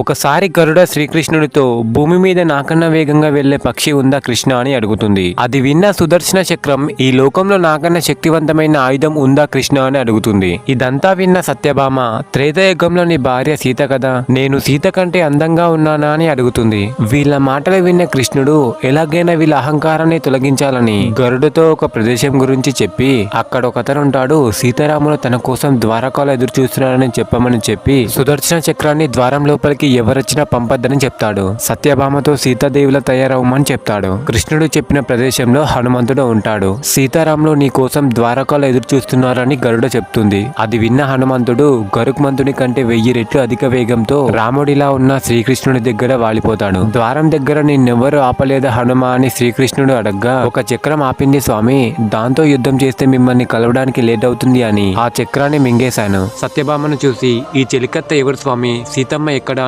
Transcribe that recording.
ఒకసారి గరుడ శ్రీకృష్ణుడితో భూమి మీద నాకన్నా వేగంగా వెళ్లే పక్షి ఉందా కృష్ణ అని అడుగుతుంది. అది విన్న సుదర్శన చక్రం ఈ లోకంలో నాకన్నా శక్తివంతమైన ఆయుధం ఉందా కృష్ణ అని అడుగుతుంది. ఇదంతా విన్న సత్యభామ త్రేతాయుగంలో నీ భార్య సీత కదా, నేను సీత కంటే అందంగా ఉన్నానా అని అడుగుతుంది. వీళ్ళ మాటలు విన్న కృష్ణుడు ఎలాగైనా వీళ్ళ అహంకారాన్ని తొలగించాలని గరుడుతో ఒక ప్రదేశం గురించి చెప్పి అక్కడ ఒకతనుంటాడు, సీతారాములు తన కోసం ద్వారకాలో ఎదురు చూస్తున్నారని చెప్పమని చెప్పి సుదర్శన చక్రాన్ని ద్వారం లోపలికి ఎవరొచ్చినా పంపద్దని చెప్తాడు. సత్యభామతో సీతాదేవిలా తయారవమని చెప్తాడు. కృష్ణుడు చెప్పిన ప్రదేశంలో హనుమంతుడు ఉంటాడు. సీతారాములు నీ కోసం ద్వారకాలో ఎదురు చూస్తున్నారని గరుడ చెప్తుంది. అది విన్న హనుమంతుడు గరుక్మంతుని కంటే 1000 రెట్లు అధిక వేగంతో రాముడిలా ఉన్న శ్రీకృష్ణుడి దగ్గర వాలిపోతాడు. ద్వారం దగ్గర నిన్నెవ్వరూ ఆపలేదా హనుమ అని శ్రీకృష్ణుడు అడగ్గా, ఒక చక్రం ఆపింది స్వామి, దాంతో యుద్ధం చేస్తే మిమ్మల్ని కలవడానికి లేట్ అవుతుంది అని ఆ చక్రాన్ని మింగేశాను. సత్యభామను చూసి, ఈ చెలికత్త ఎవరు స్వామి, సీతమ్మ ఎక్కడా